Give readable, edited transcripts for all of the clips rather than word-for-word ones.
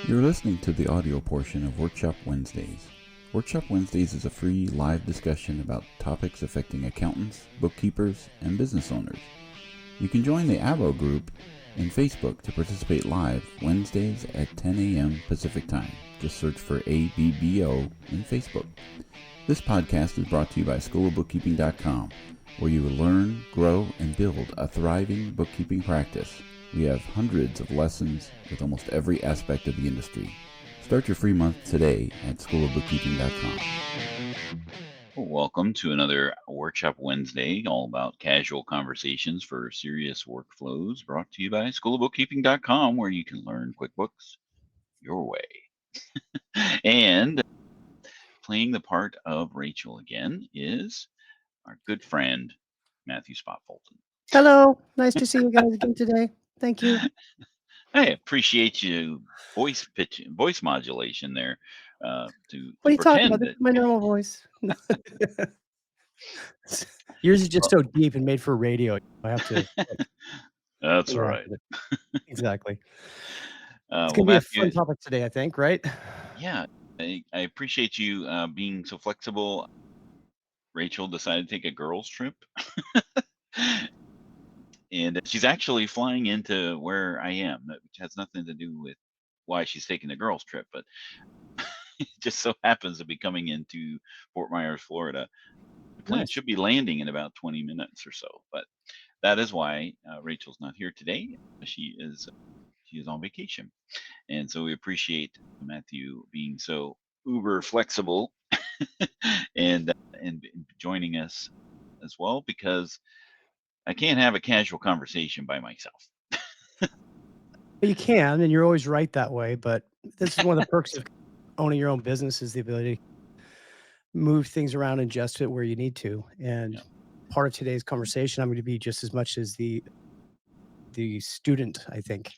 You're listening to the audio portion of Workshop Wednesdays. Workshop Wednesdays is a free live discussion about topics affecting accountants, bookkeepers, and business owners. You can join the ABO group in Facebook to participate live Wednesdays at 10 a.m. Pacific Time. Just search for ABBO in Facebook. This podcast is brought to you by Schoolofbookkeeping.com, where you will learn, grow, and build a thriving bookkeeping practice. We have hundreds of lessons with almost every aspect of the industry. Start your free month today at Schoolofbookkeeping.com. Welcome to another Workshop Wednesday, all about casual conversations for serious workflows, brought to you by Schoolofbookkeeping.com, where you can learn QuickBooks your way. And playing the part of Rachel again is our good friend, Matthew Spot-Fulton. Hello. Nice to see you guys again today. Thank you. I appreciate you voice modulation there to What are you talking pretend about? This that is my normal voice. Yours is just so deep and made for radio. I have to. That's figure out right. that- Exactly. Well, It's going to be Matthew, a fun topic today, I think, right? yeah, I appreciate you being so flexible. Rachel decided to take a girls' trip. And she's actually flying into where I am, which has nothing to do with why she's taking the girls' trip, but it just so happens to be coming into Fort Myers, Florida. The plane Nice. should be landing in about 20 minutes or so, but that is why Rachel's not here today. She is on vacation, and so we appreciate Matthew being so uber flexible and joining us as well, because I can't have a casual conversation by myself. You can, and you're always right that way. But this is one of the perks of owning your own business is the ability to move things around and adjust it where you need to. And Yeah. part of today's conversation, I'm going to be just as much as the student, I think,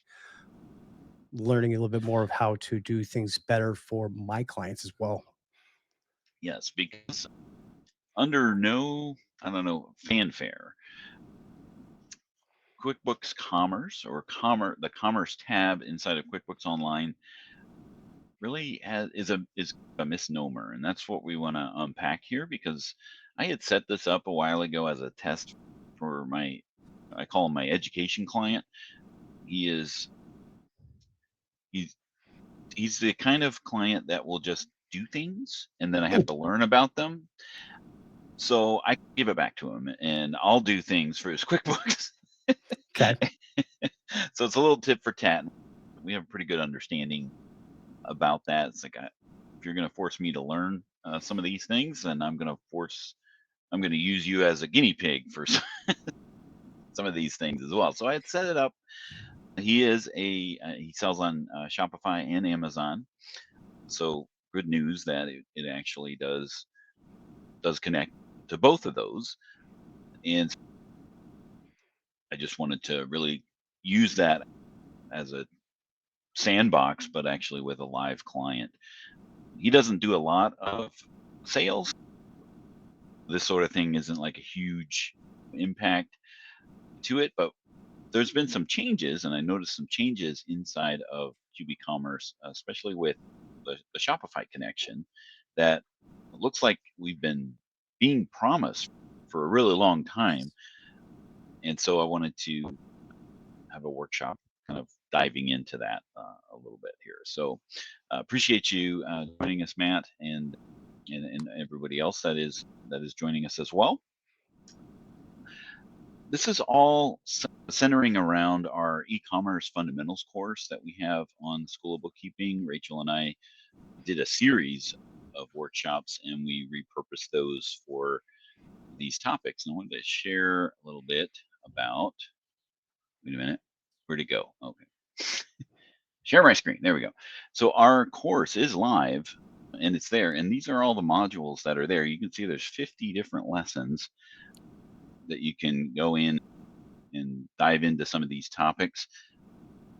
learning a little bit more of how to do things better for my clients as well. Yes, because under no, fanfare, QuickBooks Commerce or the Commerce tab inside of QuickBooks Online really is a misnomer, and that's what we want to unpack here, because I had set this up a while ago as a test for I call him my education client. He's the kind of client that will just do things, and then I have to learn about them. So I give it back to him, and I'll do things for his QuickBooks. Okay. So it's a little tit for tat. We have a pretty good understanding about that. It's like, if you're going to force me to learn some of these things, then I'm going to use you as a guinea pig for some of these things as well. So I had set it up. He sells on Shopify and Amazon. So good news that it actually does connect to both of those. And I just wanted to really use that as a sandbox, but actually with a live client. He doesn't do a lot of sales. This sort of thing isn't like a huge impact to it, but there's been some changes, and I noticed some changes inside of QB Commerce, especially with the Shopify connection, that looks like we've been being promised for a really long time. And so I wanted to have a workshop kind of diving into that a little bit here. So appreciate you joining us, Matt, and everybody else that is joining us as well. This is all centering around our e-commerce fundamentals course that we have on School of Bookkeeping. Rachel and I did a series of workshops, and we repurposed those for these topics. And I wanted to share a little bit about, wait a minute, where'd it go? Okay. Share my screen. There we go. So our course is live, and it's there. And these are all the modules that are there. You can see there's 50 different lessons that you can go in and dive into some of these topics.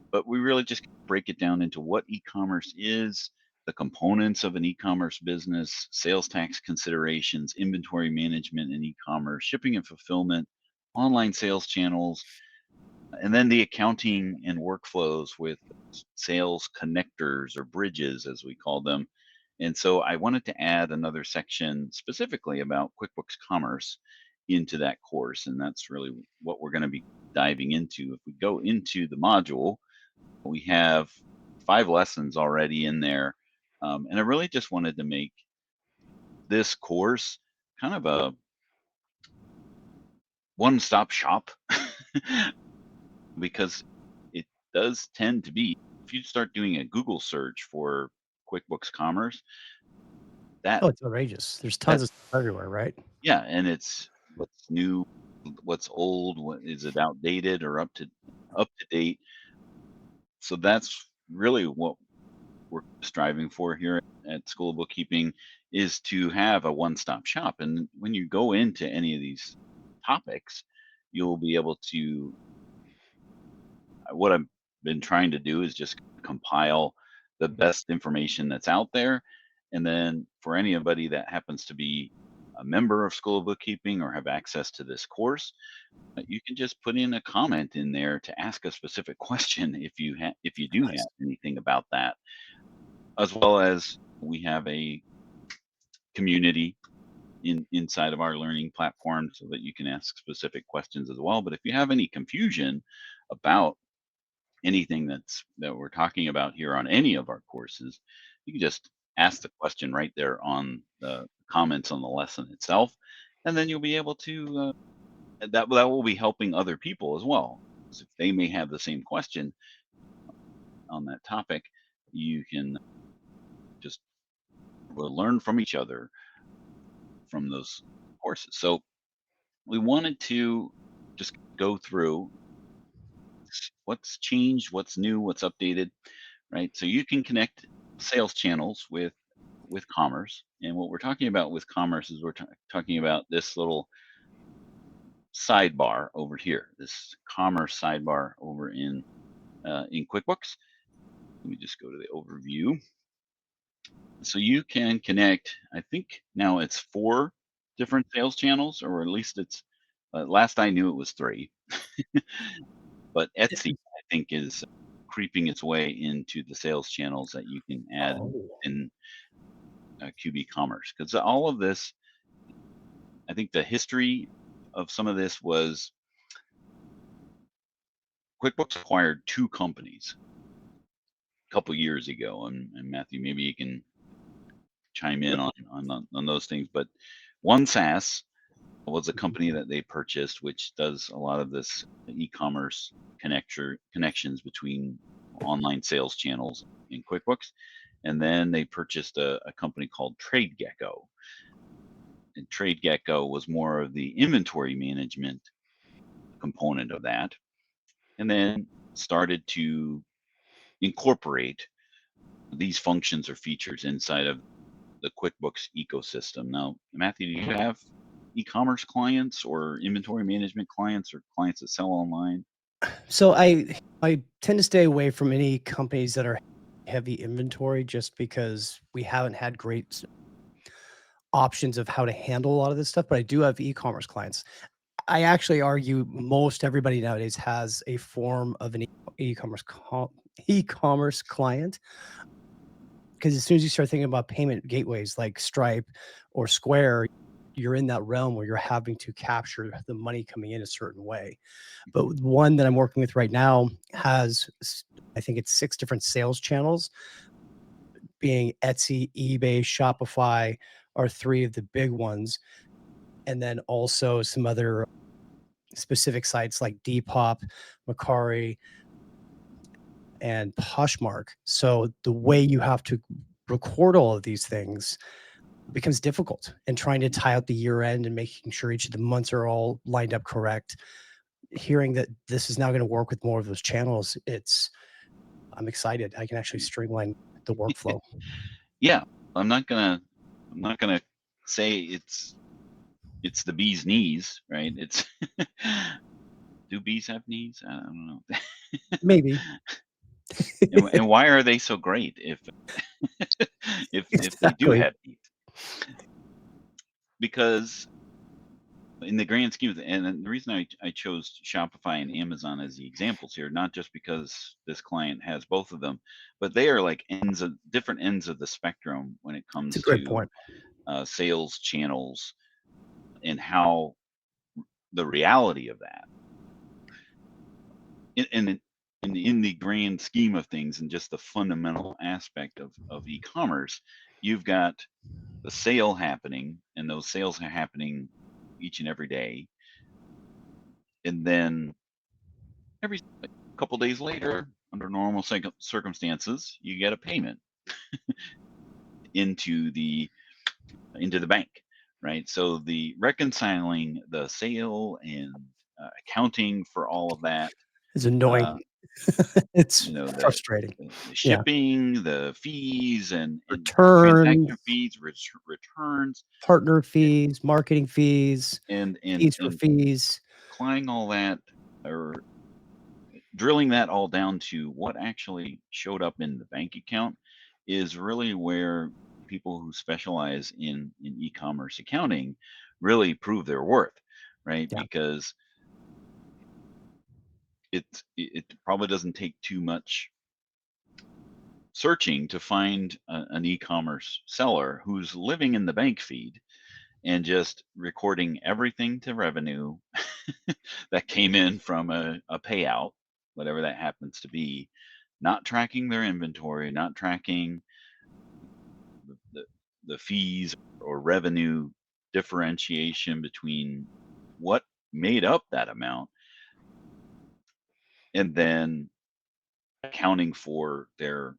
But we really just break it down into what e-commerce is, the components of an e-commerce business, sales tax considerations, inventory management in e-commerce, shipping and fulfillment, online sales channels, and then the accounting and workflows with sales connectors or bridges, as we call them. And so I wanted to add another section specifically about QuickBooks Commerce into that course. And that's really what we're going to be diving into. If we go into the module, we have 5 lessons already in there. And I really just wanted to make this course kind of a one-stop shop because it does tend to be, if you start doing a Google search for QuickBooks Commerce, that Oh, it's outrageous. There's tons of stuff everywhere, right? yeah, and it's what's new, what's old, what is it outdated or up to date. So that's really what we're striving for here at School of Bookkeeping, is to have a one-stop shop. And when you go into any of these topics, you'll be able to, what I've been trying to do is just compile the best information that's out there. And then for anybody that happens to be a member of School of Bookkeeping or have access to this course, you can just put in a comment in there to ask a specific question if you do Nice. have anything about that. As well as we have a community inside of our learning platform so that you can ask specific questions as well. But if you have any confusion about anything that we're talking about here on any of our courses, you can just ask the question right there on the comments on the lesson itself, and then you'll be able to that will be helping other people as well. So if they may have the same question on that topic, you can just learn from each other from those courses. So we wanted to just go through what's changed, what's new, what's updated, right? So you can connect sales channels with commerce. And what we're talking about with commerce is we're talking about this little sidebar over here, this commerce sidebar over in QuickBooks. Let me just go to the overview. So you can connect, I think now it's 4 different sales channels, or at least it's, last I knew it was 3. But Etsy, I think, is creeping its way into the sales channels that you can add in QB Commerce. Because all of this, I think the history of some of this was QuickBooks acquired 2 companies a couple years ago. And Matthew, maybe you can chime in on those things. But One SaaS was a company that they purchased, which does a lot of this e-commerce connections between online sales channels in QuickBooks. And then they purchased a company called TradeGecko. And TradeGecko was more of the inventory management component of that. And then started to incorporate these functions or features inside of the QuickBooks ecosystem. Now, Matthew, do you have e-commerce clients or inventory management clients or clients that sell online? So I tend to stay away from any companies that are heavy inventory just because we haven't had great options of how to handle a lot of this stuff, but I do have e-commerce clients. I actually argue most everybody nowadays has a form of an e-commerce client, because as soon as you start thinking about payment gateways like Stripe or Square, you're in that realm where you're having to capture the money coming in a certain way. But the one that I'm working with right now has, I think it's 6 different sales channels, being Etsy, eBay, Shopify are 3 of the big ones. And then also some other specific sites like Depop, Macari, and Poshmark. So the way you have to record all of these things becomes difficult, and trying to tie out the year end and making sure each of the months are all lined up correct. Hearing that this is now going to work with more of those channels, I'm excited. I can actually streamline the workflow. Yeah, I'm not gonna say it's the bee's knees, right? It's do bees have knees? I don't know. Maybe. And why are they so great if if they do Exactly. have knees? Because in the grand scheme of and the reason I chose Shopify and Amazon as the examples here, not just because this client has both of them, but they are like different ends of the spectrum when it It's a comes great to point. sales channels and how the reality of that. In the grand scheme of things and just the fundamental aspect of e-commerce, you've got the sale happening, and those sales are happening each and every day. And then every couple days later, under normal circumstances, you get a payment into the bank, right? So the reconciling the sale and accounting for all of that, It's annoying. It's the frustrating. Yeah. shipping, the fees, and Returns, transaction fees, returns, partner fees, marketing fees, and fees for fees. applying all that, or drilling that all down to what actually showed up in the bank account is really where people who specialize in e-commerce accounting really prove their worth, right? Yeah. Because it probably doesn't take too much searching to find an e-commerce seller who's living in the bank feed and just recording everything to revenue that came in from a payout, whatever that happens to be, not tracking their inventory, not tracking the fees or revenue differentiation between what made up that amount, and then accounting for their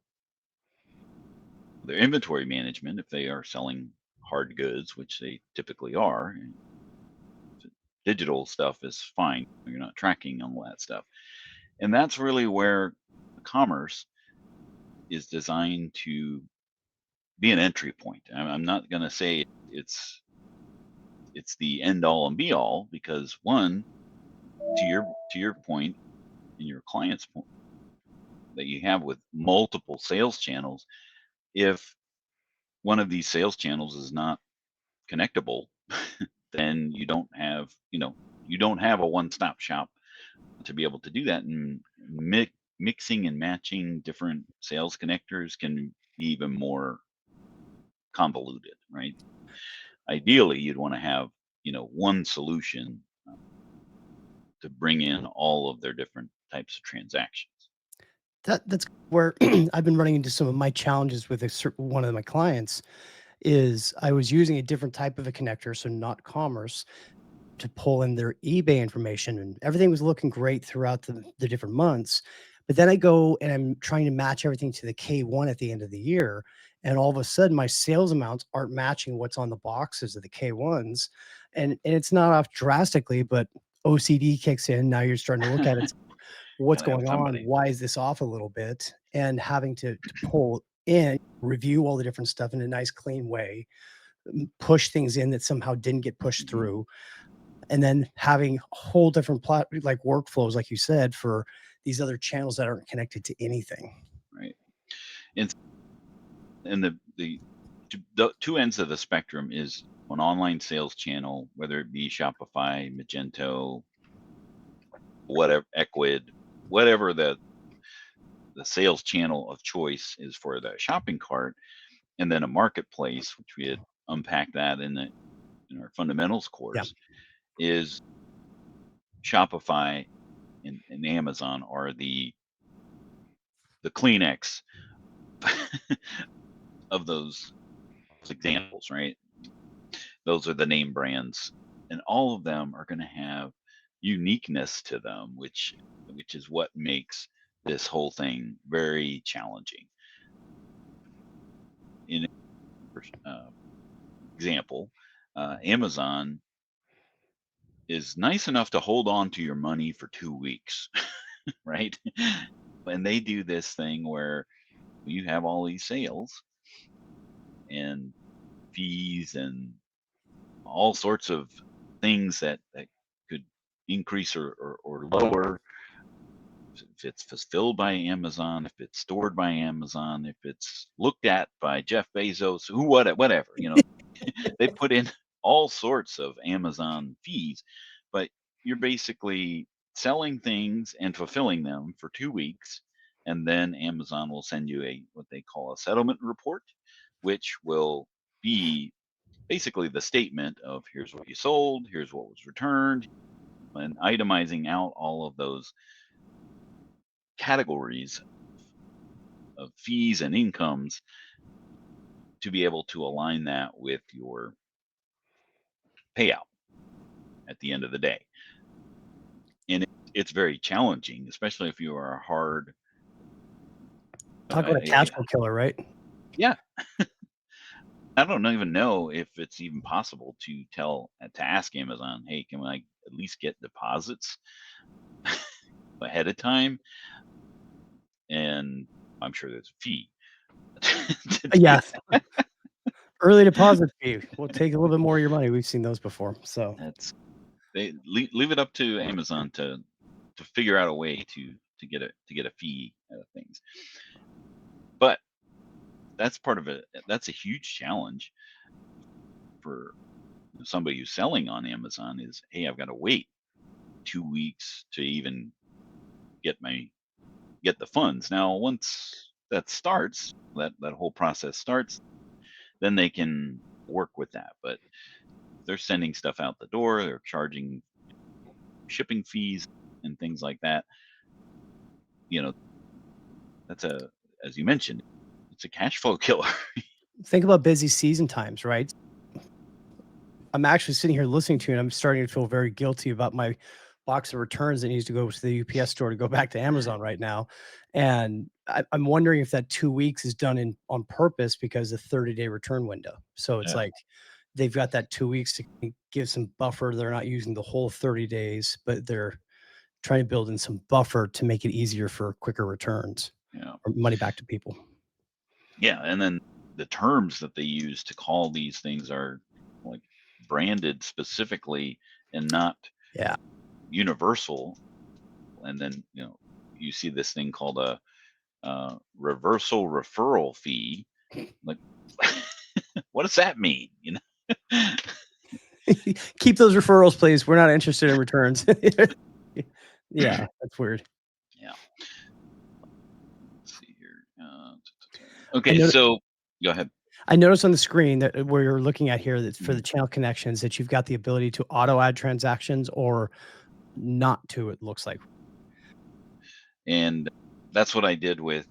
inventory management if they are selling hard goods, which they typically are. Digital stuff is fine. You're not tracking all that stuff. And that's really where commerce is designed to be an entry point. I'm not going to say it's the end all and be all, because one, to your point and your client's point that you have with multiple sales channels, if one of these sales channels is not connectable, then you don't have a one-stop shop to be able to do that. And mixing and matching different sales connectors can be even more convoluted, right? Ideally, you'd want to have one solution to bring in all of their different types of transactions. That's where I've been running into some of my challenges with one of my clients. Is I was using a different type of a connector, so not commerce, to pull in their eBay information, and everything was looking great throughout the different months. But then I go and I'm trying to match everything to the K1 at the end of the year, and all of a sudden my sales amounts aren't matching what's on the boxes of the K1s, and it's not off drastically, but OCD kicks in. Now you're starting to look at it. What's Gotta have going on? somebody. Why is this off a little bit? And having to pull in, review all the different stuff in a nice, clean way, push things in that somehow didn't get pushed Mhm. through, and then having a whole different like workflows, like you said, for these other channels that aren't connected to anything. Right. And the two ends of the spectrum is an online sales channel, whether it be Shopify, Magento, whatever, Equid, whatever the sales channel of choice is for the shopping cart, and then a marketplace, which we had unpacked that in our fundamentals course, is Shopify and Amazon are the Kleenex of those examples, right? Those are the name brands, and all of them are going to have uniqueness to them, which is what makes this whole thing very challenging. In example, Amazon is nice enough to hold on to your money for 2 weeks, right? And they do this thing where you have all these sales and fees and all sorts of things that could increase or lower if it's fulfilled by Amazon, if it's stored by Amazon, if it's looked at by Jeff Bezos, whatever, they put in all sorts of Amazon fees, but you're basically selling things and fulfilling them for 2 weeks, and then Amazon will send you what they call a settlement report, which will be basically the statement of here's what you sold, here's what was returned, and itemizing out all of those categories of fees and incomes to be able to align that with your payout at the end of the day. And it's very challenging, especially if you are a hard. Talk about a cash flow killer, right? Yeah. I don't even know if it's even possible to ask Amazon, hey, can I at least get deposits ahead of time? And I'm sure there's a fee. Yeah. Early deposit fee. We'll take a little bit more of your money. We've seen those before. So they leave it up to Amazon to figure out a way to get a fee out of things. But that's part of it. That's a huge challenge for somebody who's selling on Amazon is, hey, I've got to wait 2 weeks to even get the funds. Now, once that starts, that whole process starts, then they can work with that. But they're sending stuff out the door, they're charging shipping fees and things like that. That's as you mentioned, it's a cash flow killer. Think about busy season times, right? I'm actually sitting here listening to you, and I'm starting to feel very guilty about my box of returns that needs to go to the UPS store to go back to Amazon right now. And I'm wondering if that 2 weeks is done on purpose because of the 30-day return window. So it's like they've got that 2 weeks to give some buffer. They're not using the whole 30 days, but they're trying to build in some buffer to make it easier for quicker returns or money back to people. Yeah, and then the terms that they use to call these things are like branded specifically and not universal. And then you see this thing called a reversal referral fee. Like, what does that mean? Keep those referrals, please. We're not interested in returns. Yeah, that's weird. Yeah. Let's see here. Okay, so go ahead. I noticed on the screen that where you're looking at here that for the channel connections that you've got the ability to auto add transactions or not to, it looks like. And that's what I did with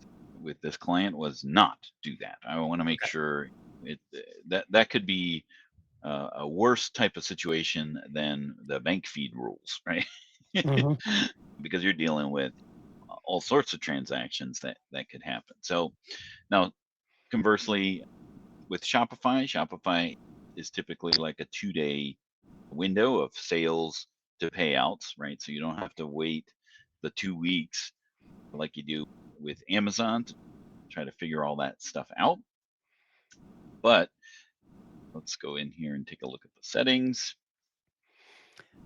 this client was not do that. I want to make sure that could be a worse type of situation than the bank feed rules, right? Because you're dealing with all sorts of transactions that could happen. So now, conversely, with Shopify is typically like a 2-day window of sales to payouts, right? So you don't have to wait the 2 weeks like you do with Amazon to try to figure all that stuff out. But let's go in here and take a look at the settings.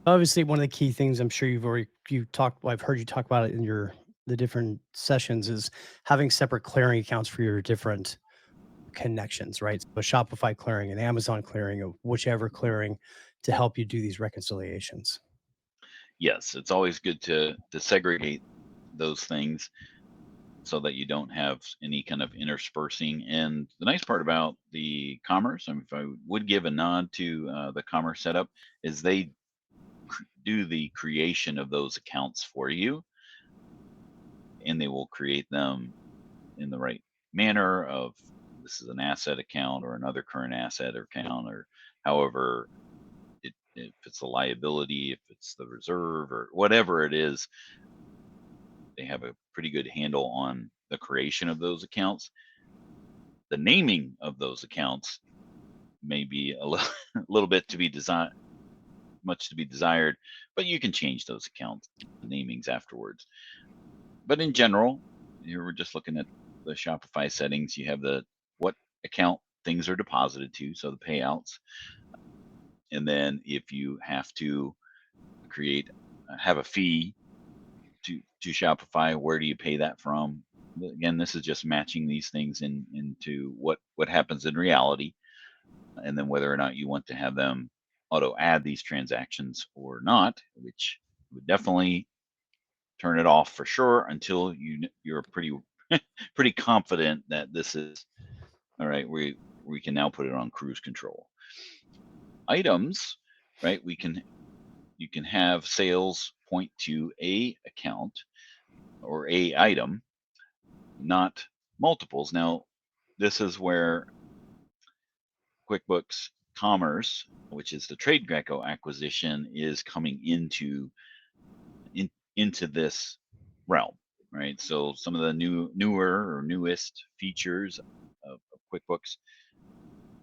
Obviously, one of the key things I'm sure I've heard you talk about it in the different sessions is having separate clearing accounts for your different connections, right? So Shopify clearing and Amazon clearing or whichever clearing to help you do these reconciliations. Yes, it's always good to segregate those things so that you don't have any kind of interspersing. And the nice part about the commerce, if I would give a nod to the commerce setup, is they do the creation of those accounts for you, and they will create them in the right manner of this is an asset account or another current asset account, or however if it's a liability, if it's the reserve or whatever it is. They have a pretty good handle on the creation of those accounts. The naming of those accounts may be a little bit much to be desired, but you can change those accounts namings afterwards. But in general, here we're just looking at the Shopify settings. You have what account things are deposited to, so the payouts. And then if you have to have a fee to Shopify, where do you pay that from? Again, this is just matching these things into what happens in reality. and then whether or not you want to have them auto add these transactions or not, which would definitely turn it off for sure until you're pretty pretty confident that this is all right. We can now put it on cruise control. Items, right? You can have sales point to a account or a item, not multiples. Now, this is where QuickBooks Commerce, which is the Trade Greco acquisition, is coming into this realm, right? So some of the newer or newest features of QuickBooks,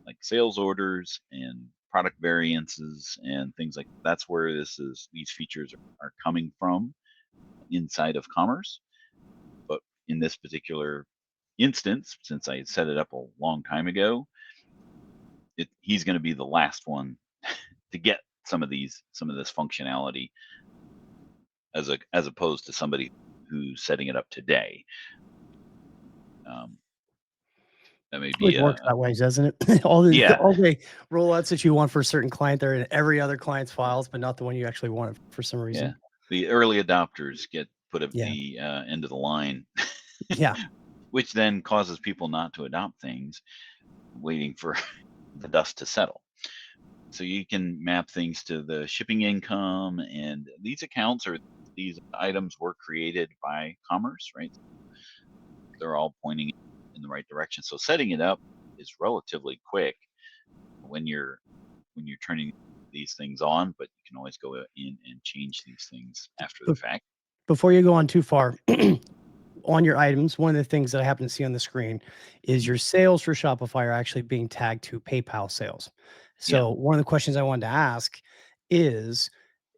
like sales orders and product variances and things like that's where these features are coming from inside of Commerce. But in this particular instance, since I set it up a long time ago, he's going to be the last one to get some of this functionality as opposed to somebody who's setting it up today. That may It be always works that way, doesn't it? all the rollouts that you want for a certain client, they're in every other client's files, but not the one you actually want for some reason. Yeah. The early adopters get put at Yeah. the end of the line, Yeah. which then causes people not to adopt things, waiting for the dust to settle. So you can map things to the shipping income, and these items were created by Commerce, right? They're all pointing in the right direction. So setting it up is relatively quick when you're turning these things on, but you can always go in and change these things after the fact. Before you go on too far, on your items, one of the things that I happen to see on the screen is your sales for Shopify are actually being tagged to PayPal sales. So one of the questions I wanted to ask is,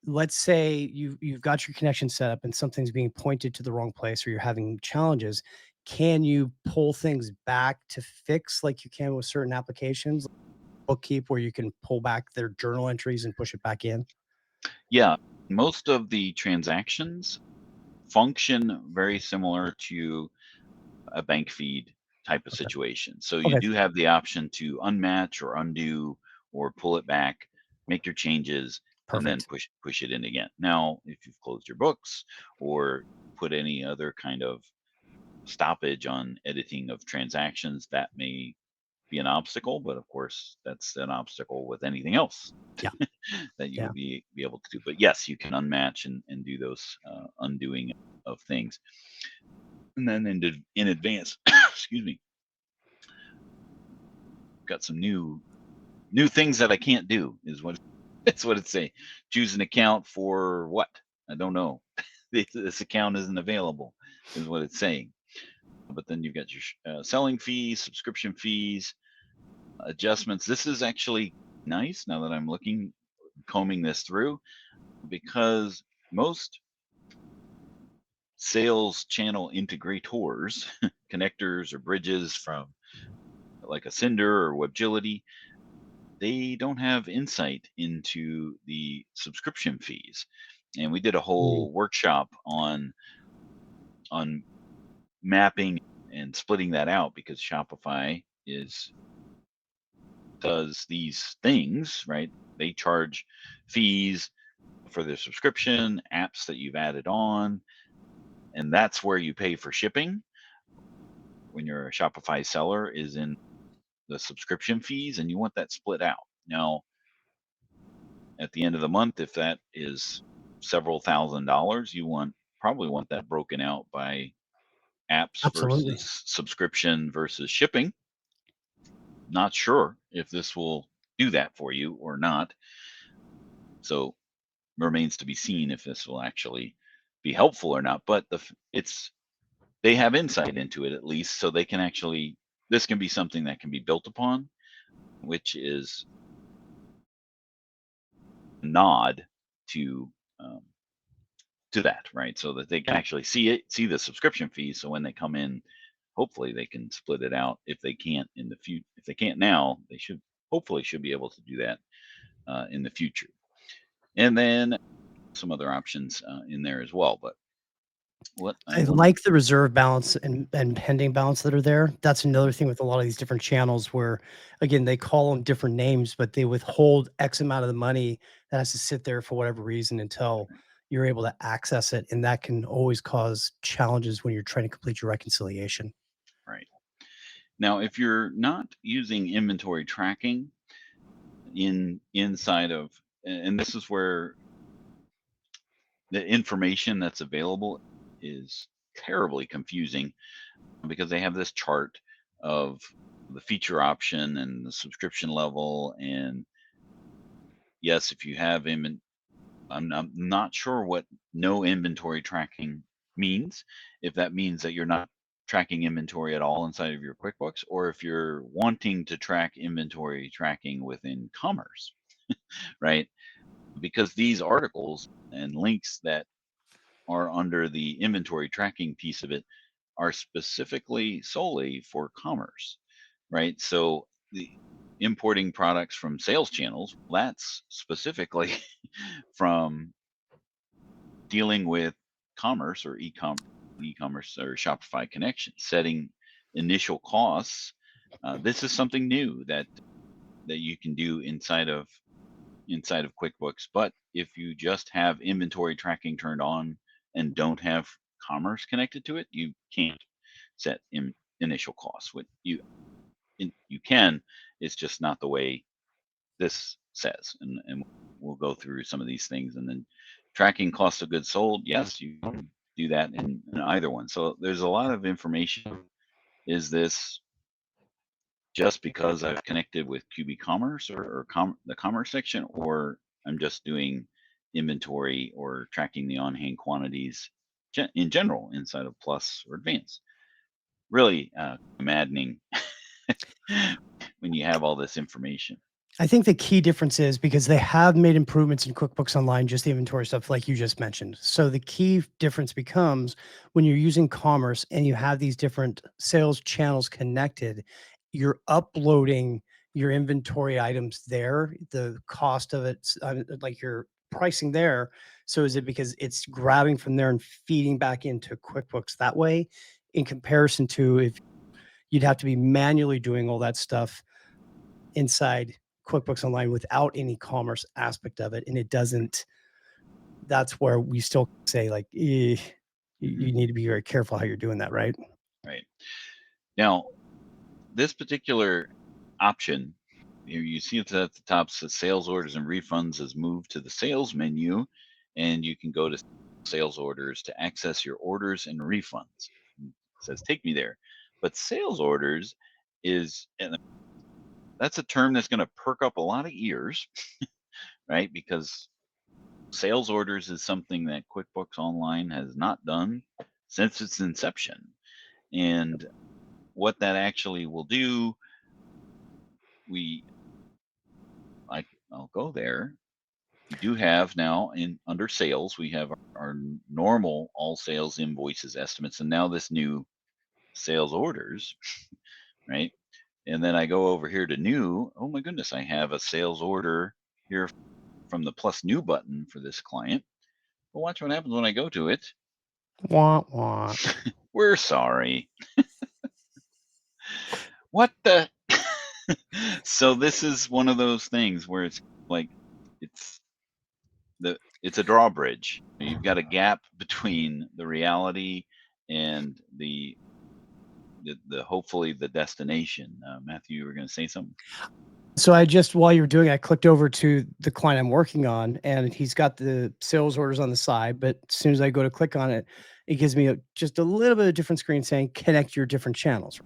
let's say you've got your connection set up and something's being pointed to the wrong place or you're having challenges. Can you pull things back to fix like you can with certain applications, like Bookkeep, where you can pull back their journal entries and push it back in? Yeah, most of the transactions function very similar to a bank feed type of situation. So you do have the option to unmatch or undo or pull it back, make your changes, and then push it in again. Now, if you've closed your books or put any other kind of stoppage on editing of transactions, that may be an obstacle, but of course that's an obstacle with anything else that you would be able to do. But yes, you can unmatch and do those undoing of things. And then in advance, excuse me, got some new things that I can't do is what it's saying. Choose an account for what? I don't know. This account isn't available is what it's saying. But then you've got your selling fees, subscription fees, adjustments. This is actually nice now that I'm combing this through, because most sales channel integrators, connectors or bridges from like a Cinder or Webgility, they don't have insight into the subscription fees. And we did a whole workshop on mapping and splitting that out, because Shopify does these things, right? They charge fees for their subscription, apps that you've added on, and that's where you pay for shipping. When you're a Shopify seller is in the subscription fees, and you want that split out. Now, at the end of the month, if that is several $1,000s, you probably want that broken out by apps versus subscription versus shipping. Not sure if this will do that for you or not. So remains to be seen if this will actually be helpful or not. But they have insight into it, at least, so they can actually, this can be something that can be built upon, which is a nod to that, right? So that they can actually see the subscription fees. So when they come in, hopefully they can split it out. If they can't in the future, if they can't now, they should be able to do that in the future. And then some other options in there as well. But What I like the reserve balance and pending balance that are there. That's another thing with a lot of these different channels where, again, they call them different names, but they withhold X amount of the money that has to sit there for whatever reason until you're able to access it. And that can always cause challenges when you're trying to complete your reconciliation. Right. Now, if you're not using inventory tracking inside of, and this is where the information that's available is terribly confusing, because they have this chart of the feature option and the subscription level. And yes, if you have I'm not sure what no inventory tracking means. If that means that you're not tracking inventory at all inside of your QuickBooks, or if you're wanting to track inventory tracking within Commerce, right? Because these articles and links that are under the inventory tracking piece of it are specifically solely for Commerce, right? So the importing products from sales channels, that's specifically from dealing with commerce or e-commerce or Shopify connection, setting initial costs. This is something new that you can do inside of QuickBooks. But if you just have inventory tracking turned on and don't have commerce connected to it, you can't set initial costs. What you can, it's just not the way this says. And we'll go through some of these things. And then tracking cost of goods sold, yes, you can do that in either one. So there's a lot of information. Is this just because I've connected with QB Commerce or the commerce section, or I'm just doing inventory or tracking the on-hand quantities in general inside of Plus or Advanced? Really maddening when you have all this information. I think the key difference is because they have made improvements in QuickBooks Online, just the inventory stuff like you just mentioned. So the key difference becomes when you're using commerce and you have these different sales channels connected, you're uploading your inventory items there, the cost of it, like your pricing there. So is it because it's grabbing from there and feeding back into QuickBooks that way, in comparison to if you'd have to be manually doing all that stuff inside QuickBooks Online without any commerce aspect of it, and it doesn't. That's where we still say like, you need to be very careful how you're doing that, right? Right. Now, this particular option, you see it at the top, says sales orders and refunds is moved to the sales menu, and you can go to sales orders to access your orders and refunds. It says take me there. But sales orders is, and that's a term that's going to perk up a lot of ears, right? Because sales orders is something that QuickBooks Online has not done since its inception. And what that actually will do, I'll go there. We do have now under sales, we have our normal all sales invoices estimates, and now this new sales orders, right? And then I go over here to new. Oh my goodness, I have a sales order here from the plus new button for this client. But watch what happens when I go to it. Wah, wah. We're sorry. What the? So this is one of those things where it's like it's a drawbridge. You've got a gap between the reality and the hopefully the destination. Matthew, you were going to say something? So while you were doing it, I clicked over to the client I'm working on, and he's got the sales orders on the side. But as soon as I go to click on it, it gives me just a little bit of different screen saying connect your different channels.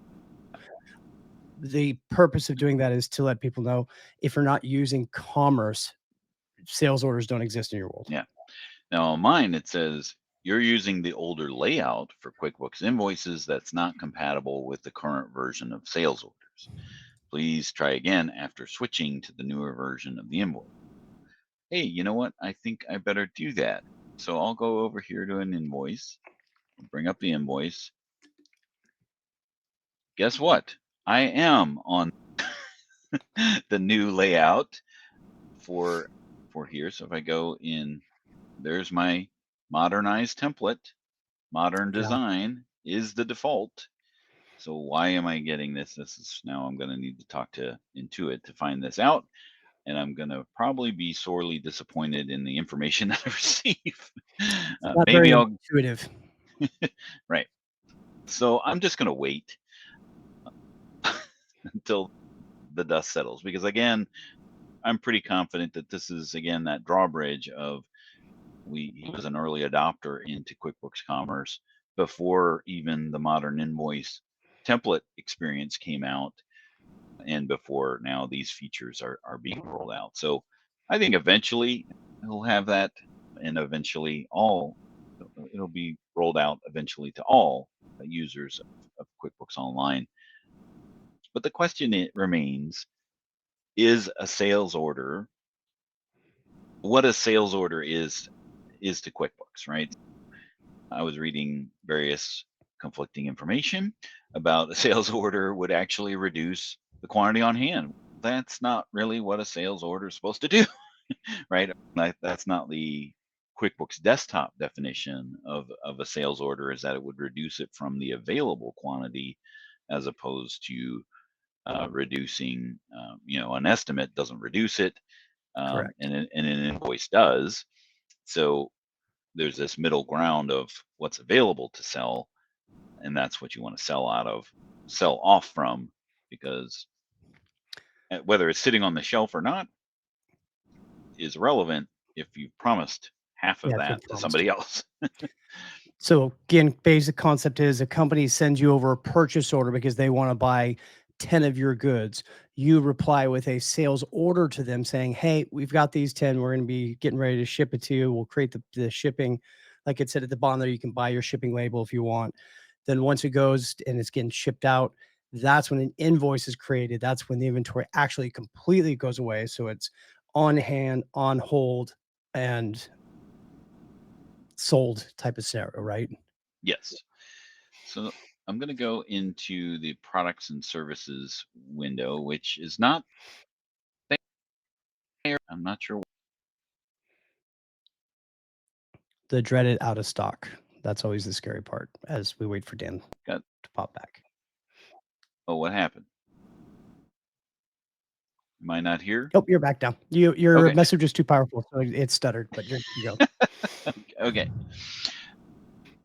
The purpose of doing that is to let people know if you're not using commerce, sales orders don't exist in your world. Yeah. Now on mine, it says you're using the older layout for QuickBooks invoices that's not compatible with the current version of sales orders. Please try again after switching to the newer version of the invoice. Hey, you know what? I think I better do that. So I'll go over here to an invoice, bring up the invoice. Guess what? I am on the new layout for here. So if I go in, there's my modernized template. Modern Yeah. design is the default. So why am I getting this? This is now I'm going to need to talk to Intuit to find this out. And I'm going to probably be sorely disappointed in the information that I receive. Not Maybe very I'll, intuitive. right. So I'm just going to wait until the dust settles, because again, I'm pretty confident that this is, again, that drawbridge of he was an early adopter into QuickBooks Commerce before even the modern invoice template experience came out, and before now these features are being rolled out. So I think eventually he'll have that, and eventually it'll be rolled out eventually to all users of QuickBooks Online. But the question remains, is a sales order what a sales order is to QuickBooks, right? I was reading various conflicting information about a sales order would actually reduce the quantity on hand. That's not really what a sales order is supposed to do, right? That's not the QuickBooks desktop definition of a sales order, is that it would reduce it from the available quantity, as opposed to reducing, an estimate doesn't reduce it, Correct. and an invoice does. So there's this middle ground of what's available to sell, and that's what you want to sell off from, because whether it's sitting on the shelf or not is relevant if you've promised half of Yeah, that's what that you to promised. somebody else. So again, basic concept is a company sends you over a purchase order because they want to buy 10 of your goods. You reply with a sales order to them saying, hey, we've got these 10. We're going to be getting ready to ship it to you. We'll create the shipping. Like it said at the bottom there, you can buy your shipping label if you want. Then once it goes and it's getting shipped out, that's when an invoice is created. That's when the inventory actually completely goes away. So it's on hand, on hold, and sold type of scenario, right? Yes. So I'm going to go into the products and services window, which is not there. I'm not sure. The dreaded out of stock. That's always the scary part as we wait for Dan Got, to pop back. oh, what happened? Am I not here? Oh, you're back down. Your Okay. message is too powerful, so it stuttered, but you go. Okay.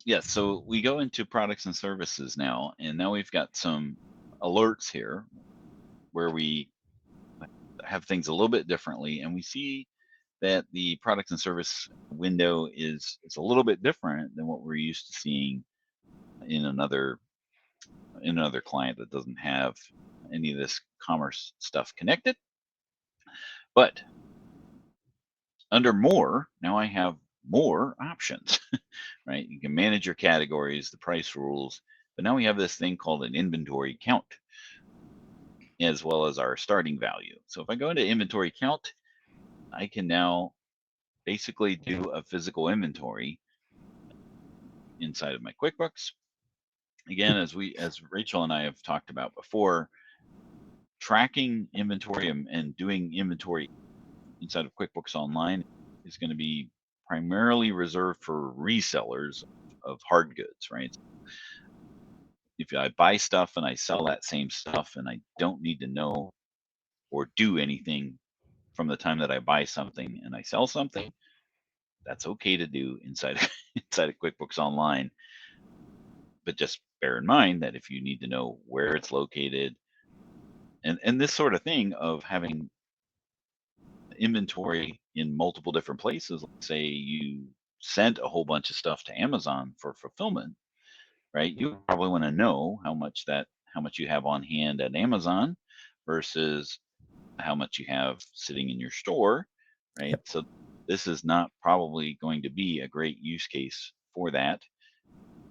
Yes, so we go into products and services now, and now we've got some alerts here where we have things a little bit differently, and we see that the products and service window is a little bit different than what we're used to seeing in another client that doesn't have any of this commerce stuff connected. But under more, now I have more options, right? You can manage your categories, the price rules, but now we have this thing called an inventory count, as well as our starting value. So if I go into inventory count, I can now basically do a physical inventory inside of my QuickBooks. Again, as Rachel and I have talked about before, tracking inventory and doing inventory inside of QuickBooks Online is going to be primarily reserved for resellers of hard goods, right? If I buy stuff and I sell that same stuff and I don't need to know or do anything from the time that I buy something and I sell something, that's okay to do inside of QuickBooks Online. But just bear in mind that if you need to know where it's located, and this sort of thing of having inventory in multiple different places, let's say you sent a whole bunch of stuff to Amazon for fulfillment, right? You probably want to know how much you have on hand at Amazon versus how much you have sitting in your store, right? Yep. So this is not probably going to be a great use case for that.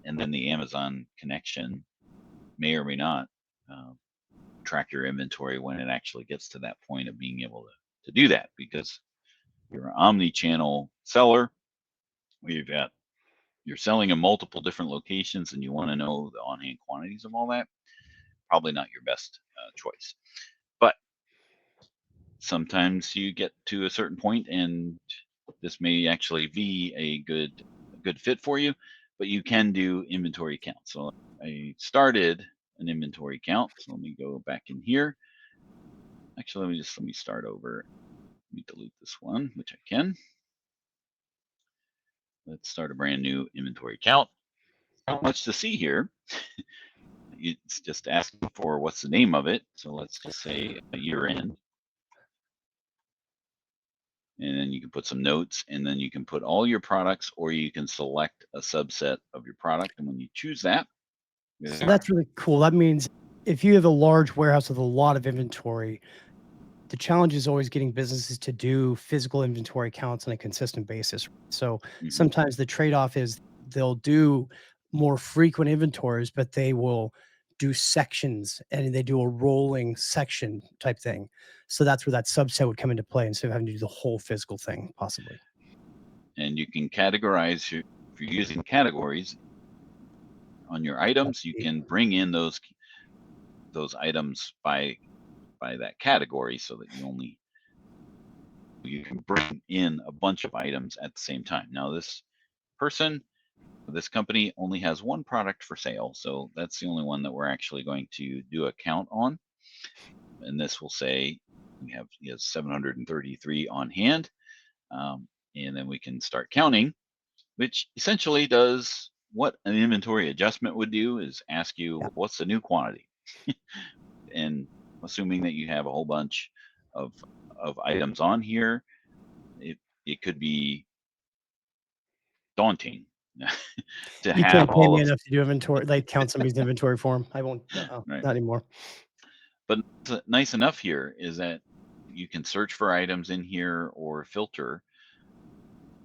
And then the Amazon connection may or may not track your inventory when it actually gets to that point of being able to do that, because you're an omni-channel seller. You're selling in multiple different locations and you want to know the on-hand quantities of all that. Probably not your best choice. But sometimes you get to a certain point and this may actually be a good fit for you. but you can do inventory count. So I started an inventory count. So let me go back in here. Actually, let me start over. Let me delete this one, which I can. Let's start a brand new inventory count. Not much to see here. It's just asking for what's the name of it. So let's just say year end. And then you can put some notes, and then you can put all your products, or you can select a subset of your product. And when you choose that, so that's really cool. That means if you have a large warehouse with a lot of inventory, the challenge is always getting businesses to do physical inventory counts on a consistent basis. So sometimes the trade-off is they'll do more frequent inventories, but they will do sections and they do a rolling section type thing. So that's where that subset would come into play instead of having to do the whole physical thing, possibly. And you can categorize if you're using categories on your items, you can bring in those items by that category, so that you can bring in a bunch of items at the same time. Now this company only has one product for sale, so that's the only one that we're actually going to do a count on. And this will say he has 733 on hand, and then we can start counting, which essentially does what an inventory adjustment would do, is ask you what's the new quantity. And assuming that you have a whole bunch of items on here, it could be daunting to You have can't pay all me of enough to do inventory, like count somebody's inventory for them. I won't, right. not anymore. But nice enough here is that you can search for items in here or filter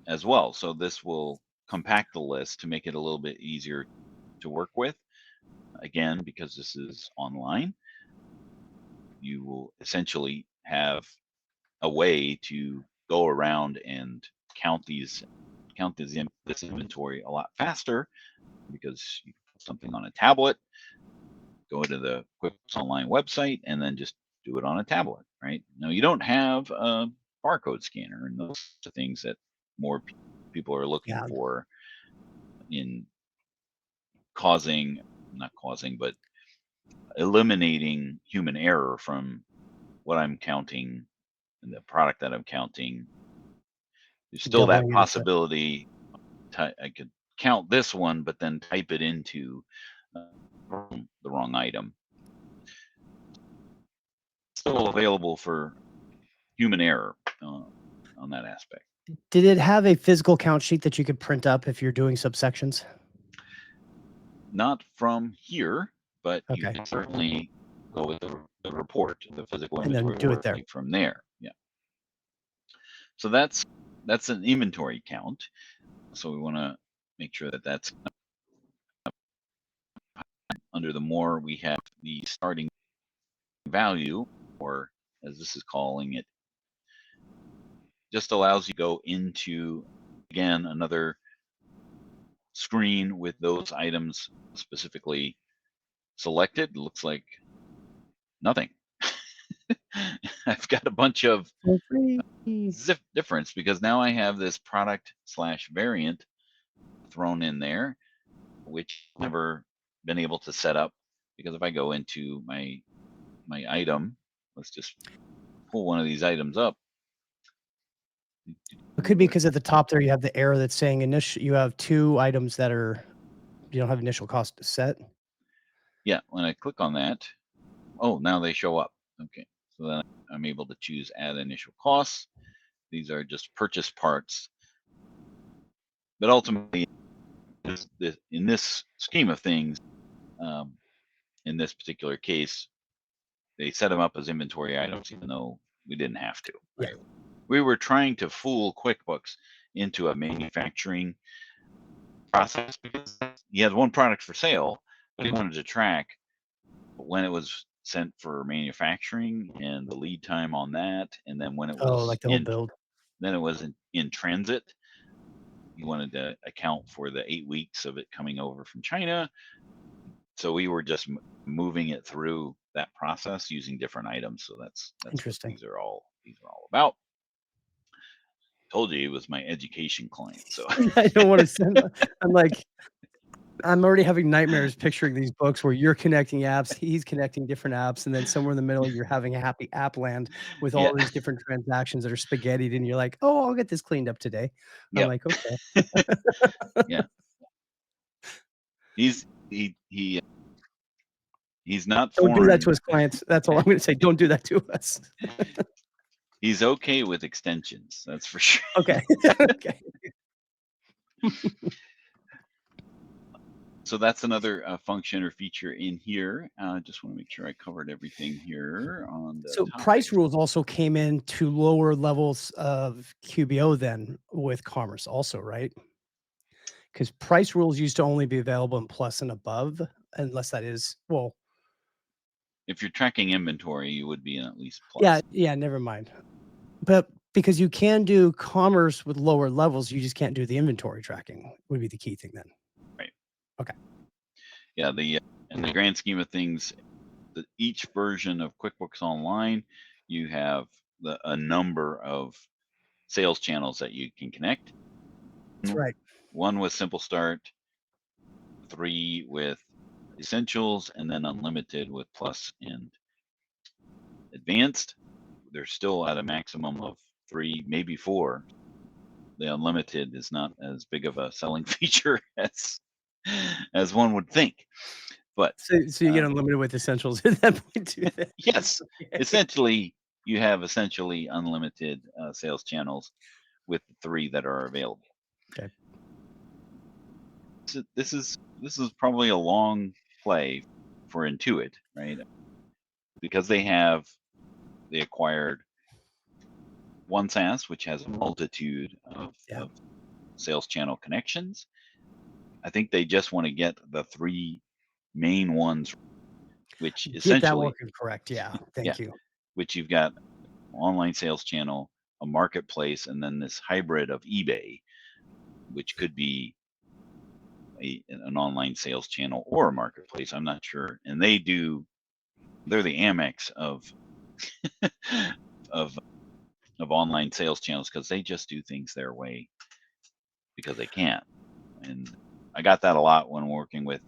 as well. So this will compact the list to make it a little bit easier to work with. Again, because this is online, you will essentially have a way to go around and count this inventory a lot faster, because you put something on a tablet, go to the QuickBooks Online website, and then just do it on a tablet, right? Now, you don't have a barcode scanner, and those are things that more people are looking for in but eliminating human error from what I'm counting and the product that I'm counting. There's still that possibility. I could count this one, but then type it into the wrong item. Still available for human error on that aspect. Did it have a physical count sheet that you could print up if you're doing subsections? Not from here, but you can certainly go with the report, the physical inventory, and then do it there from there. Yeah. So that's an inventory count. So we want to make sure that that's under the more. We have the starting value, or as this is calling it, just allows you to go into, again, another screen with those items specifically selected. It looks like nothing. I've got a bunch of difference, because now I have this product/variant thrown in there, which I've never been able to set up. Because if I go into my item, let's just pull one of these items up. It could be because at the top there you have the error that's saying you have 2 items that you don't have initial cost set. Yeah, when I click on that, oh, now they show up. Okay, so then I'm able to choose add initial costs. These are just purchase parts. But ultimately, in this scheme of things, in this particular case, they set them up as inventory items, even though we didn't have to. Right? Yeah. We were trying to fool QuickBooks into a manufacturing process, because he had one product for sale, but he wanted to track when it was sent for manufacturing and the lead time on that, and then when it was like the whole build. Then it was in transit. He wanted to account for the 8 weeks of it coming over from China. So we were just moving it through that process using different items. So that's interesting. These are all about. Told you he was my education client. So I don't want to send. I'm like, I'm already having nightmares picturing these books where you're connecting apps, he's connecting different apps, and then somewhere in the middle, you're having a happy app land with Yeah. all these different transactions that are spaghettied, and you're like, "Oh, I'll get this cleaned up today." I'm Yep. like, "Okay." Yeah. He's not Don't do that to foreign. us, clients. That's all I'm gonna say. Don't do that to us. He's okay with extensions. That's for sure. Okay. Okay. So that's another function or feature in here. Just want to make sure I covered everything here on the So topic. price rules also came in to lower levels of QBO then with Commerce also, right? Because price rules used to only be available in Plus and above, unless that is, well, If you're tracking inventory, you would be in at least Plus. yeah, never mind. But because you can do Commerce with lower levels, you just can't do the inventory tracking would be the key thing then. Right. Okay. Yeah, in the grand scheme of things, each version of QuickBooks Online, you have a number of sales channels that you can connect. That's right. 1 with Simple Start, 3 with Essentials, and then Unlimited with Plus and Advanced. They're still at a maximum of 3, maybe 4. The Unlimited is not as big of a selling feature as one would think. But So you get unlimited with Essentials at that point too. Then. yes, essentially, you have unlimited sales channels with the 3 that are available. Okay. So this is probably a long play for Intuit, right? Because they acquired OneSAS, which has a multitude of sales channel connections. I think they just want to get the 3 main ones, which Get essentially that working correct. Yeah. Thank you. Which you've got online sales channel, a marketplace, and then this hybrid of eBay, which could be an online sales channel or a marketplace. I'm not sure. And they're the Amex of of online sales channels because they just do things their way because they can. And I got that a lot when working with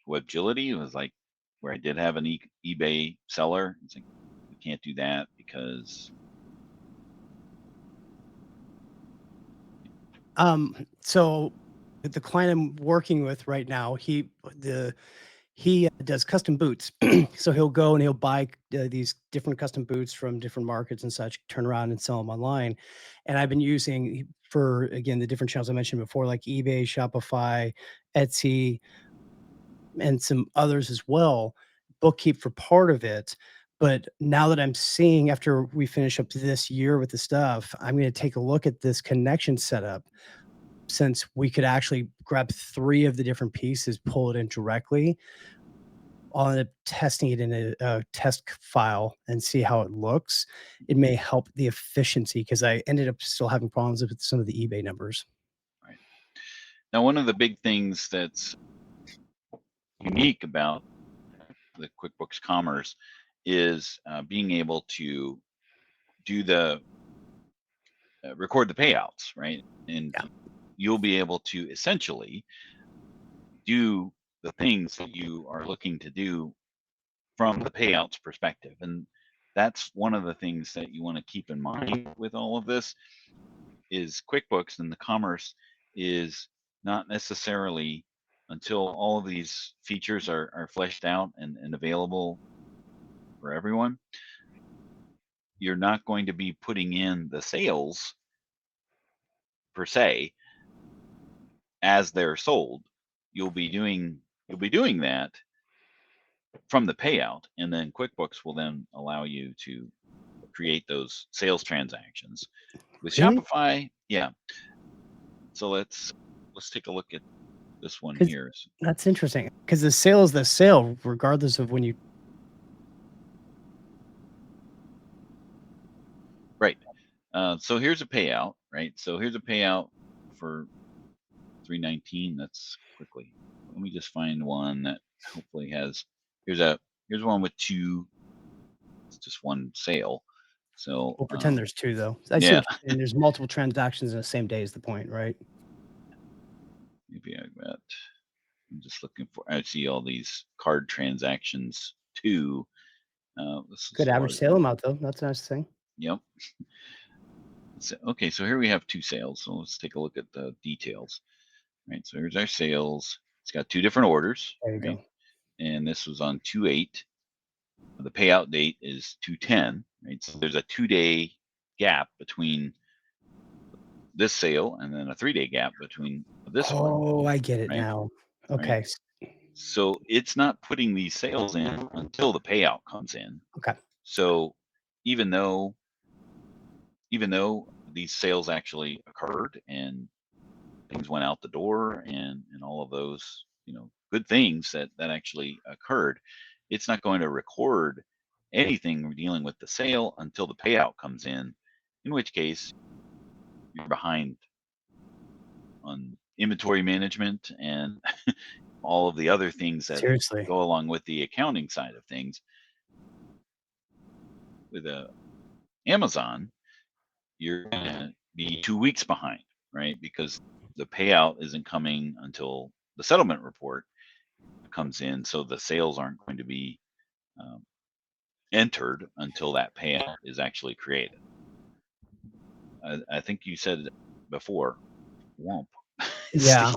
Webgility. It was like where I did have an eBay seller. It's like, we can't do that because So the client I'm working with right now, he does custom boots. So he'll go and he'll buy these different custom boots from different markets and such, turn around and sell them online. And I've been using for, again, the different channels I mentioned before, like eBay, Shopify, Etsy, and some others as well, Bookkeep for part of it. But now that I'm seeing after we finish up this year with the stuff, I'm going to take a look at this connection setup since we could actually grab 3 of the different pieces, pull it in directly on testing it in a test file and see how it looks. It may help the efficiency because I ended up still having problems with some of the eBay numbers. Right. Now, one of the big things that's unique about the QuickBooks Commerce is being able to do record the payouts, right? And you'll be able to essentially do the things that you are looking to do from the payouts perspective. And that's one of the things that you want to keep in mind with all of this is QuickBooks and the commerce is not necessarily until all of these features are fleshed out and available for everyone. You're not going to be putting in the sales per se as they're sold. You'll be doing that from the payout, and then QuickBooks will then allow you to create those sales transactions. With Really? Shopify, yeah. So let's take a look at this one here. That's interesting because the sale is the sale, regardless of when you. Right. So here's a payout, right? So here's a payout for 319. That's quickly. Let me just find one that hopefully has. Here's one with 2. It's just one sale. So We'll pretend there's 2 though. And there's multiple transactions in the same day is the point, right? Maybe I got. I'm just looking for, I see all these card transactions too. This is Good a average large sale one. amount though. That's a nice thing. Yep. Okay, so here we have 2 sales. So let's take a look at the details. Right, so here's our sales. It's got 2 different orders, There you right? go. And this was on 2/8. The payout date is 2/10, right? So there's a 2-day gap between this sale and then a 3-day gap between this one, Oh, I get it right? now. Right. Okay. So it's not putting these sales in until the payout comes in. Okay. So even though these sales actually occurred and things went out the door and all of those, good things that actually occurred, it's not going to record anything dealing with the sale until the payout comes in which case you're behind on inventory management and all of the other things that Seriously. go along with the accounting side of things. With Amazon, you're going to be 2 weeks behind, right? Because the payout isn't coming until the settlement report comes in, so the sales aren't going to be entered until that payout is actually created. I think you said before, womp. Yeah.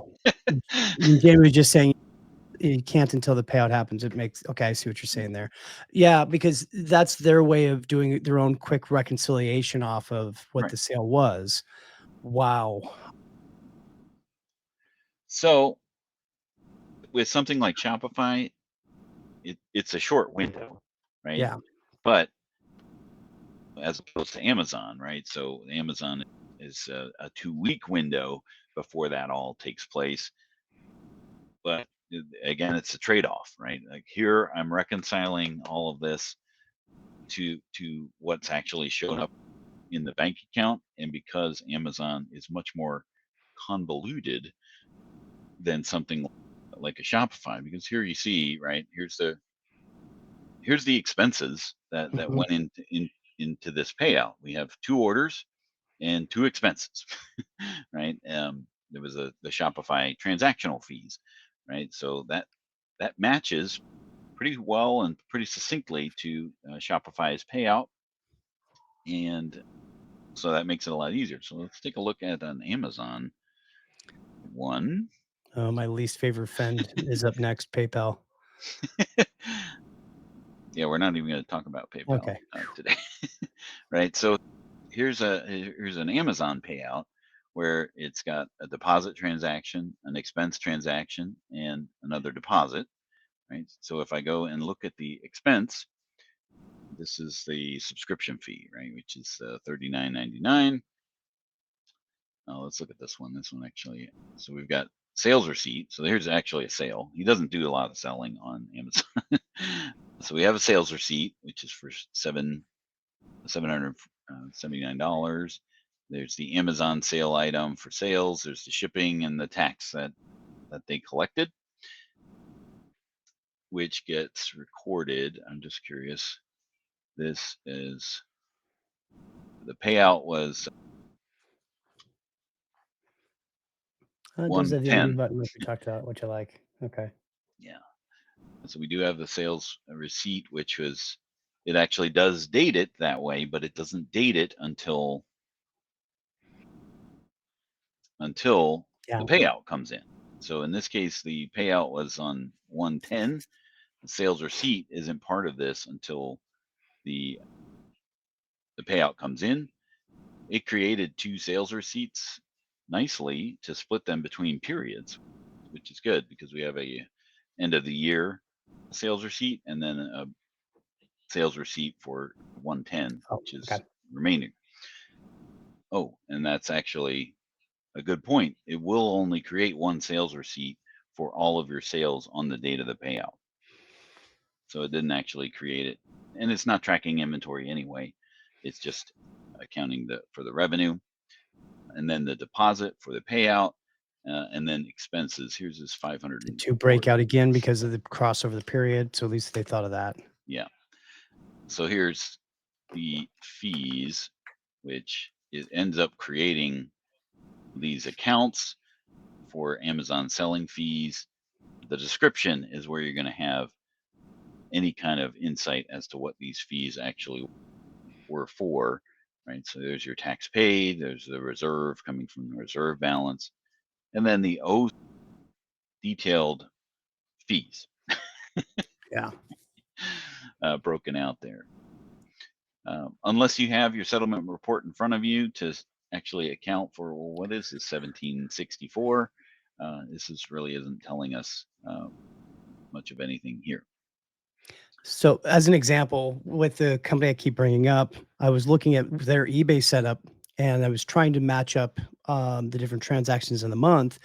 Jamie was just saying you can't until the payout happens. It makes okay. I see what you're saying there. Yeah, because that's their way of doing their own quick reconciliation off of what Right. the sale was. Wow. So with something like Shopify, it's a short window, right? Yeah. But as opposed to Amazon, right? So Amazon is a 2-week window before that all takes place. But again, it's a trade-off, right? Like here, I'm reconciling all of this to what's actually shown up in the bank account, and because Amazon is much more convoluted than something like a Shopify, because here you see, right? Here's the expenses that Mhm. went into this payout. We have 2 orders and 2 expenses, right? There was the Shopify transactional fees, right? So that matches pretty well and pretty succinctly to Shopify's payout, and so that makes it a lot easier. So let's take a look at an Amazon one. Oh, my least favorite friend is up next, PayPal. Yeah, we're not even going to talk about PayPal Okay. today, right? So here's an Amazon payout where it's got a deposit transaction, an expense transaction, and another deposit, right? So if I go and look at the expense, this is the subscription fee, right, which is $39.99. Let's look at this one. This one actually. So we've got sales receipt. So here's actually a sale. He doesn't do a lot of selling on Amazon. So we have a sales receipt, which is for $779. There's the Amazon sale item for sales. There's the shipping and the tax that they collected, which gets recorded. I'm just curious. This is the payout was It does have the undo 110. button like we talked about, which I like. Okay. Yeah. So we do have the sales receipt, which was, it actually does date it that way, but it doesn't date it until Yeah. the payout comes in. So in this case, the payout was on 110. The sales receipt isn't part of this until the payout comes in. It created 2 sales receipts nicely to split them between periods, which is good because we have a end of the year sales receipt and then a sales receipt for 110, Oh, which is okay. remaining. Oh, and that's actually a good point. It will only create 1 sales receipt for all of your sales on the date of the payout. So it didn't actually create it, and it's not tracking inventory anyway. It's just accounting for the revenue, and then the deposit for the payout, and then expenses. Here's this The 2 break 540. out again because of the crossover the period. So at least they thought of that. Yeah. So here's the fees, which it ends up creating these accounts for Amazon selling fees, The description is where you're going to have any kind of insight as to what these fees actually were for, right? So there's your tax paid, there's the reserve coming from the reserve balance, and then the detailed fees Yeah. broken out there. Unless you have your settlement report in front of you to actually account for, well, what is this 1764? This really isn't telling us much of anything here. So as an example, with the company I keep bringing up, I was looking at their eBay setup and I was trying to match up the different transactions in the month.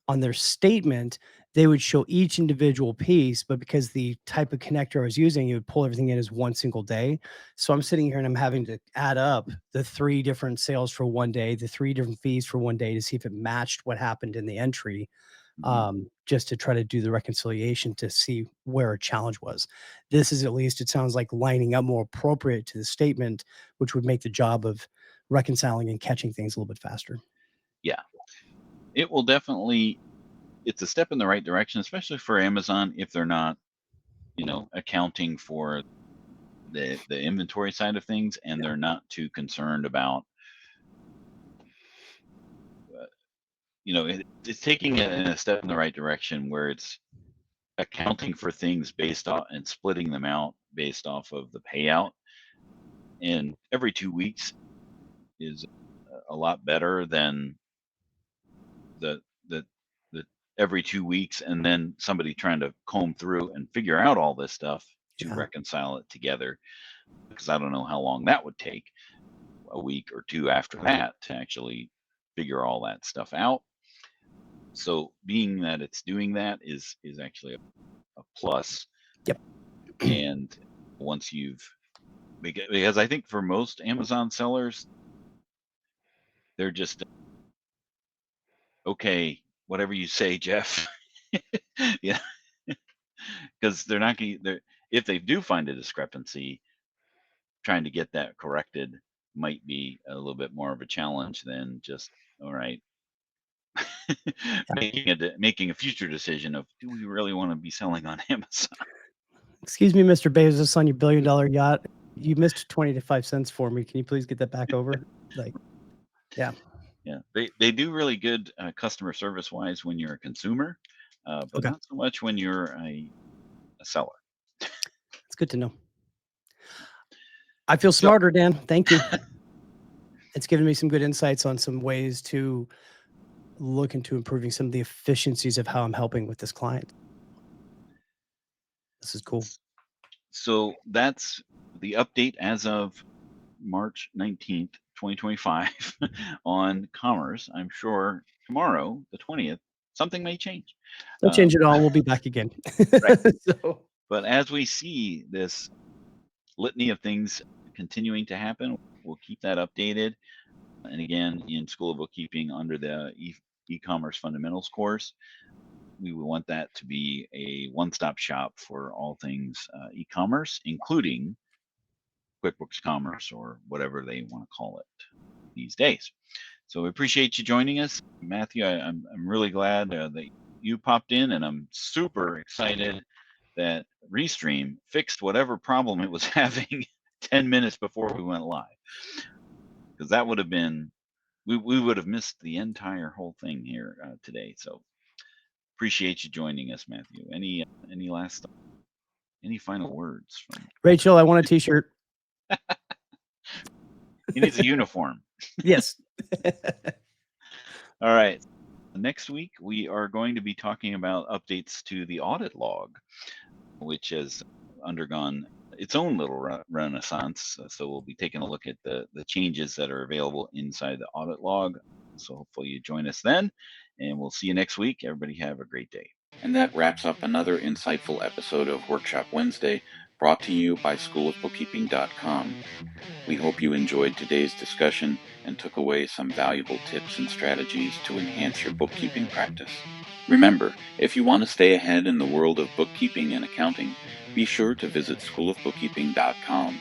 On their statement, they would show each individual piece, but because the type of connector I was using, it would pull everything in as one single day. So I'm sitting here and I'm having to add up the 3 different sales for one day, the 3 different fees for one day to see if it matched what happened in the entry. Just to try to do the reconciliation to see where a challenge was. This is, at least it sounds like, lining up more appropriate to the statement, which would make the job of reconciling and catching things a little bit faster. Yeah, it will definitely, it's a step in the right direction, especially for Amazon if they're not, accounting for the inventory side of things, and they're not too concerned about, it's taking it in a step in the right direction where it's accounting for things based off and splitting them out based off of the payout. And every 2 weeks is a lot better than the every 2 weeks and then somebody trying to comb through and figure out all this stuff to Yeah. reconcile it together, because I don't know how long that would take, a week or 2 after that, to actually figure all that stuff out. So being that it's doing that is actually a plus. Yep. And once because I think for most Amazon sellers, they're just, okay, whatever you say, Jeff. Yeah, because they're not going to, if they do find a discrepancy, trying to get that corrected might be a little bit more of a challenge than just, all right, making a future decision of, do we really want to be selling on Amazon? Excuse me, Mr. Bezos, on your $1 billion yacht, you missed 25 cents for me. Can you please get that back over? Yeah. They do really good customer service wise when you're a consumer, but Okay. not so much when you're a seller. It's good to know. I feel smarter, Dan. Thank you. It's given me some good insights on some ways to look into improving some of the efficiencies of how I'm helping with this client. This is cool. So that's the update as of March 19th, 2025 on commerce. I'm sure tomorrow, the 20th, something may change. Don't change it all. We'll be back again. Right. So, But as we see this litany of things continuing to happen, we'll keep that updated. And again, in School of Bookkeeping, under the e-commerce fundamentals course, we would want that to be a one-stop shop for all things e-commerce, including QuickBooks Commerce, or whatever they want to call it these days. So we appreciate you joining us, Matthew. I'm really glad that you popped in, and I'm super excited that Restream fixed whatever problem it was having 10 minutes before we went live, because that would have been, we would have missed the entire whole thing here today. So appreciate you joining us, Matthew. Any final words from Rachel, I want a t-shirt. He needs a uniform. Yes. All right. Next week, we are going to be talking about updates to the audit log, which has undergone its own little renaissance. So we'll be taking a look at the changes that are available inside the audit log. So hopefully you join us then, and we'll see you next week. Everybody have a great day. And that wraps up another insightful episode of Workshop Wednesday, brought to you by Schoolofbookkeeping.com. We hope you enjoyed today's discussion and took away some valuable tips and strategies to enhance your bookkeeping practice. Remember, if you want to stay ahead in the world of bookkeeping and accounting, be sure to visit Schoolofbookkeeping.com.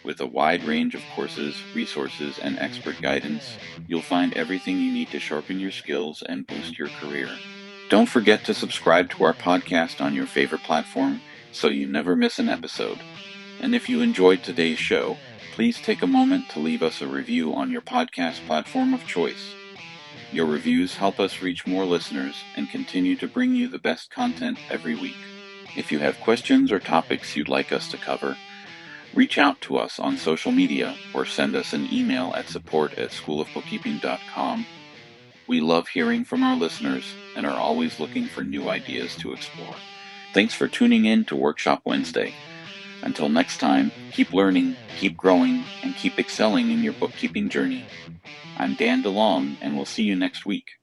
With a wide range of courses, resources, and expert guidance, you'll find everything you need to sharpen your skills and boost your career. Don't forget to subscribe to our podcast on your favorite platform so you never miss an episode. And if you enjoyed today's show, please take a moment to leave us a review on your podcast platform of choice. Your reviews help us reach more listeners and continue to bring you the best content every week. If you have questions or topics you'd like us to cover, reach out to us on social media or send us an email at support@schoolofbookkeeping.com. We love hearing from our listeners and are always looking for new ideas to explore. Thanks for tuning in to Workshop Wednesday. Until next time, keep learning, keep growing, and keep excelling in your bookkeeping journey. I'm Dan DeLong, and we'll see you next week.